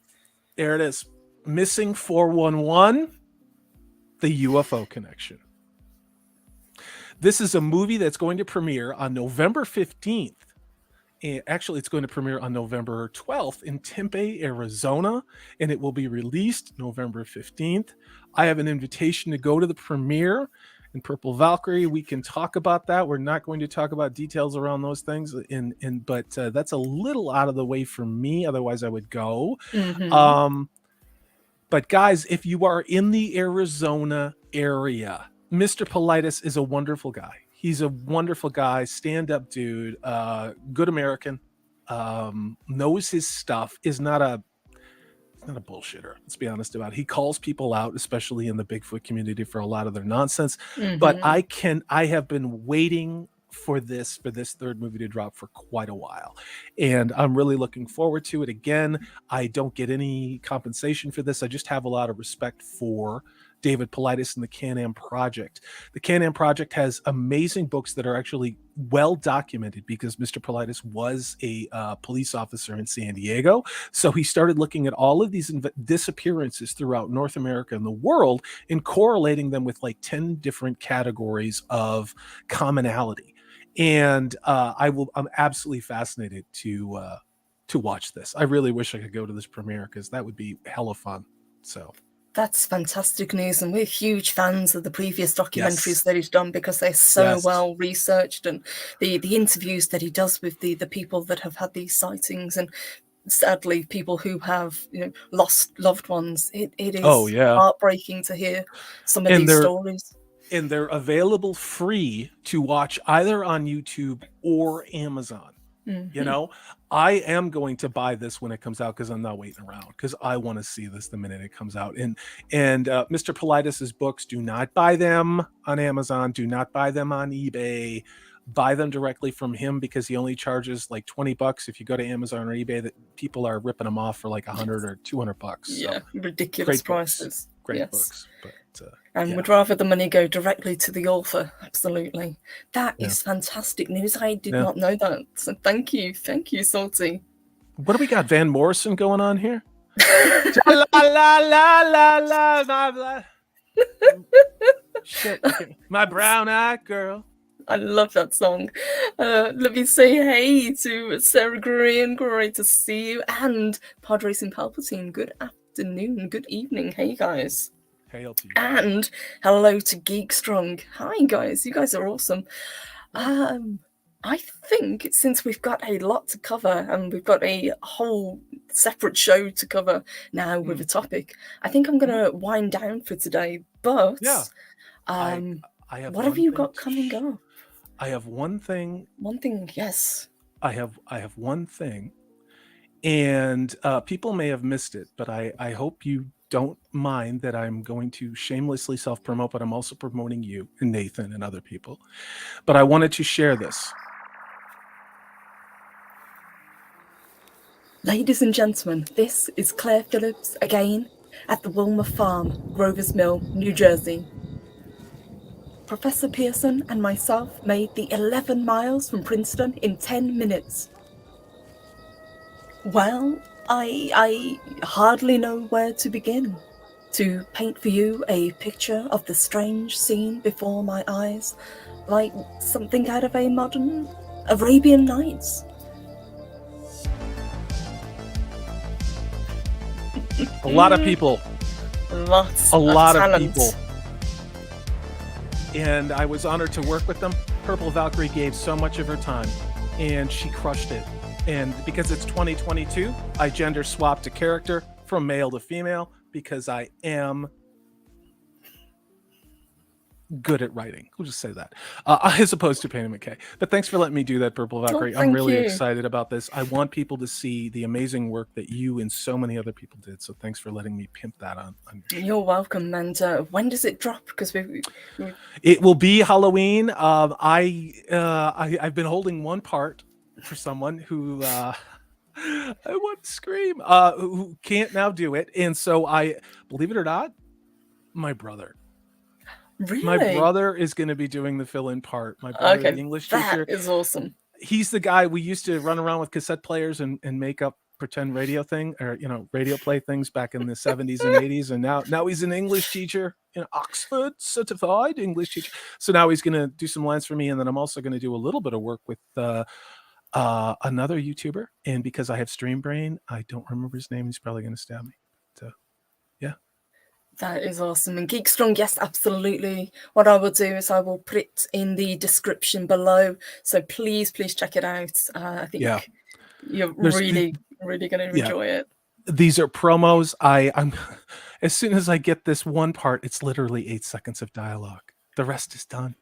There it is. Missing 411, the UFO Connection. This is a movie that's going to premiere on November 15th Actually, it's going to premiere on November 12th in Tempe, Arizona, and it will be released November 15th. I have an invitation to go to the premiere in Purple Valkyrie. We can talk about that. We're not going to talk about details around those things, but that's a little out of the way for me. Otherwise, I would go. But guys, if you are in the Arizona area, Mr. Politis is a wonderful guy. He's a wonderful guy, stand-up dude, good American, knows his stuff, is not a bullshitter. Let's be honest about it. He calls people out, especially in the Bigfoot community, for a lot of their nonsense. But I have been waiting for this third movie to drop for quite a while, and I'm really looking forward to it. Again, I don't get any compensation for this. I just have a lot of respect for David Politis and the Can-Am Project. The Can-Am Project has amazing books that are actually well documented because Mr. Politis was a police officer in San Diego. So he started looking at all of these disappearances throughout North America and the world and correlating them with like 10 different categories of commonality. And I'm absolutely fascinated to watch this. I really wish I could go to this premiere because that would be hella fun. So that's fantastic news, and we're huge fans of the previous documentaries that he's done because they're so well researched, and the interviews that he does with the people that have had these sightings, and sadly people who have lost loved ones. It is heartbreaking to hear some of these stories. And they're available free to watch either on YouTube or Amazon. I am going to buy this when it comes out because I'm not waiting around, because I want to see this the minute it comes out. And Mr. Politis's books, do not buy them on Amazon. Do not buy them on eBay. Buy them directly from him because he only charges like $20. If you go to Amazon or eBay, that people are ripping them off for like $100 or $200. Yeah, so ridiculous prices. Great books, but and would rather the money go directly to the author. Absolutely, that is fantastic news. I did not know that, so thank you, Salty. What do we got? Van Morrison going on here? La la la la la la. Shit, my brown-eyed girl. I love that song. Let me say hey to Sarah Green. Great to see you. And Padres and Palpatine. Good afternoon. Good evening. Hey, guys. Hail to you. And hello to Geek Strong. Hi, guys. You guys are awesome. I think since we've got a lot to cover and we've got a whole separate show to cover now with a topic, I think I'm going to wind down for today. But I have what have you got coming up? I have one thing. One thing, yes. I have one thing, and people may have missed it, but I hope you don't mind that I'm going to shamelessly self-promote, but I'm also promoting you and Nathan and other people. But I wanted to share this. Ladies and gentlemen, this is Claire Phillips again at the Wilmer Farm, Grover's Mill, New Jersey. Professor Pearson and myself made the 11 miles from Princeton in 10 minutes. Well, I hardly know where to begin to paint for you a picture of the strange scene before my eyes, like something out of a modern Arabian Nights. A lot of people. Lots a lot of of people. And I was honored to work with them. Purple Valkyrie gave so much of her time, and she crushed it. And because it's 2022, I gender swapped a character from male to female because I am good at writing. We'll just say that, as opposed to Painting McKay. But thanks for letting me do that, Purple Valkyrie. I'm really excited about this. I want people to see the amazing work that you and so many other people did. So thanks for letting me pimp that on. You're welcome. And when does it drop? Because it will be Halloween. I've been holding one part for someone who I want to scream, who can't now do it. And so I, believe it or not, my brother. Really? My brother is going to be doing the fill-in part. My brother, the English teacher. That is awesome. He's the guy we used to run around with cassette players and make up pretend radio thing, or radio play things back in the 70s and 80s. And now he's an English teacher, Oxford certified English teacher. So now he's going to do some lines for me, and then I'm also going to do a little bit of work with another YouTuber, and because I have stream brain, I don't remember his name. He's probably going to stab me. So, yeah. That is awesome. And Geek Strong, yes, absolutely. What I will do is I will put it in the description below. So please check it out. I think you're really going to enjoy it. These are promos. I'm as soon as I get this one part, it's literally 8 seconds of dialogue. The rest is done.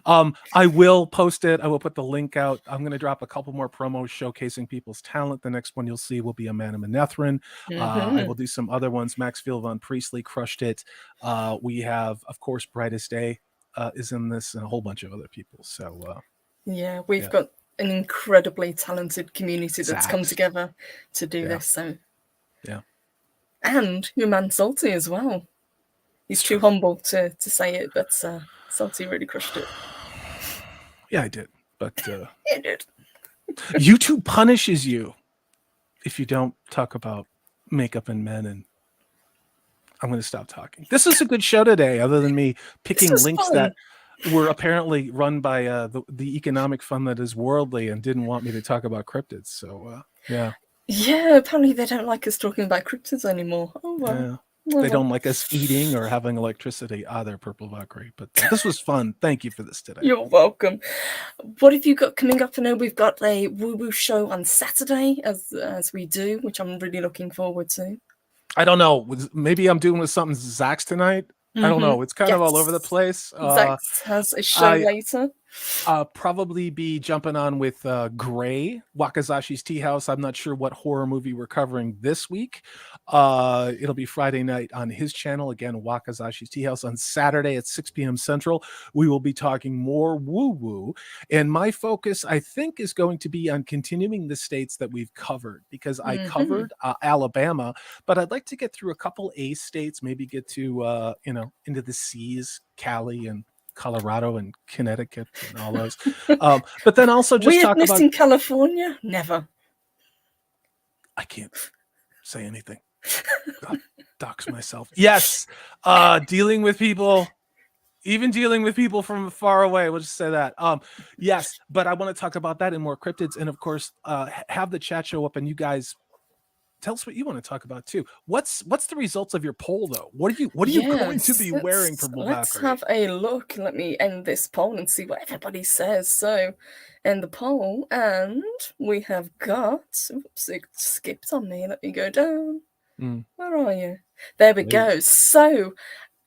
I will post it. I will put the link out. I'm going to drop a couple more promos showcasing people's talent. The next one you'll see will be Amanda Manethrin. I will do some other ones. Maxfield Von Priestley crushed it. We have, of course, Brightest Day is in this, and a whole bunch of other people. So we've got an incredibly talented community that's come together to do this. So and your man Salty as well. He's too humble to say it, but Salty really crushed it. Yeah, I did. But you did. YouTube punishes you if you don't talk about makeup and men, and I'm going to stop talking. This is a good show today, other than me picking links that were apparently run by the economic fund that is worldly and didn't want me to talk about cryptids. So, Yeah, apparently they don't like us talking about cryptids anymore. Oh, well. Yeah. They don't like us eating or having electricity either, Purple Valkyrie. But this was fun. Thank you for this today. You're welcome. What have you got coming up? I know we've got a woo-woo show on Saturday, as we do, which I'm really looking forward to. I don't know. Maybe I'm doing with something Zach's tonight. I don't know. It's kind of all over the place. Zach has a show later. Probably be jumping on with Gray, Wakazashi's Tea House. I'm not sure what horror movie we're covering this week. It'll be Friday night on his channel. Again, Wakazashi's Tea House. On Saturday at 6 p.m. Central, we will be talking more woo-woo. And my focus, I think, is going to be on continuing the states that we've covered, because I covered Alabama, but I'd like to get through a couple A states, maybe get to, into the C's, Cali and Colorado and Connecticut and all those. But then also just talk about in California. Never. I can't say anything. I'll dox myself. Yes. Dealing with people, even dealing with people from far away. We'll just say that. Yes, but I want to talk about that and more cryptids, and of course, have the chat show up, and you guys tell us what you want to talk about too. What's the results of your poll though? What are you going to be wearing for Valkyrie? Let's have a look. Let me end this poll and see what everybody says. So, end the poll, and we have got. Oops, it skipped on me. Let me go down. Where are you? There we go. So,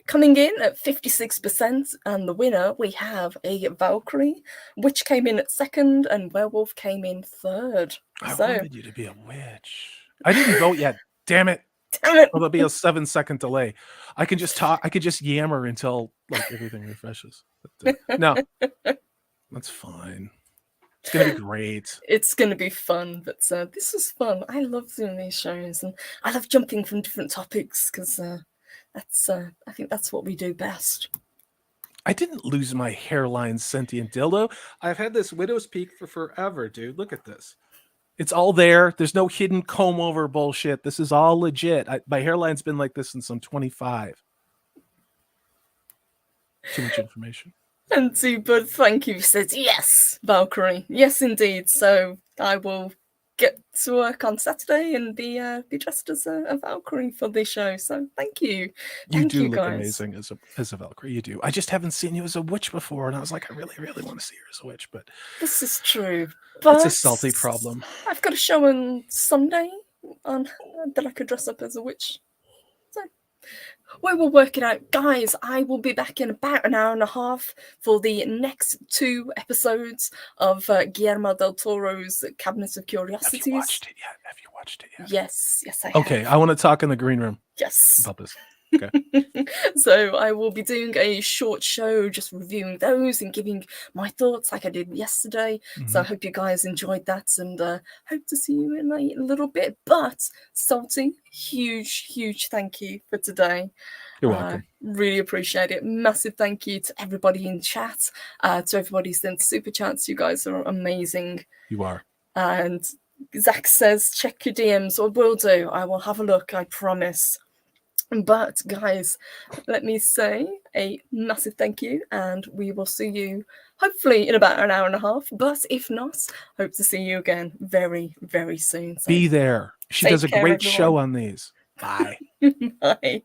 coming in at 56%, and the winner, we have a Valkyrie, Witch came in at second, and Werewolf came in third. I wanted you to be a witch. I didn't vote yet. Damn it. Damn it. Well, there'll be a 7-second delay. I can just talk. I could just yammer until everything refreshes. But, no, that's fine. It's going to be great. It's going to be fun. But this was fun. I love doing these shows, and I love jumping from different topics, because I think that's what we do best. I didn't lose my hairline sentient dildo. I've had this widow's peak for forever, dude. Look at this. It's all there. There's no hidden comb over bullshit. This is all legit. My hairline's been like this since I'm 25. Too much information. And Super, thank you, says yes, Valkyrie. Yes, indeed. So I will get to work on Saturday and be dressed as a Valkyrie for this show. So thank you. You do look amazing as a Valkyrie. You do. I just haven't seen you as a witch before, and I was like, I really, really want to see her as a witch. But this is true. But it's a salty problem. I've got a show on Sunday on that I could dress up as a witch. So we will work it out. Guys, I will be back in about an hour and a half for the next 2 episodes of Guillermo del Toro's Cabinet of Curiosities. Have you watched it yet? Yes, I have. Okay, I want to talk in the green room. Yes. About this. Okay. So I will be doing a short show, just reviewing those and giving my thoughts like I did yesterday. So I hope you guys enjoyed that, and hope to see you in a little bit. But Salty, huge thank you for today. You're welcome. Really appreciate it. Massive thank you to everybody in chat, to everybody who sent super chats. You guys are amazing. You are. And Zach says, check your DMs. I will do. I will have a look, I promise. But guys, let me say a massive thank you, and we will see you hopefully in about an hour and a half. But if not, hope to see you again very, very soon. So Be there. She take does a care, great show everyone. on these. Bye. Bye.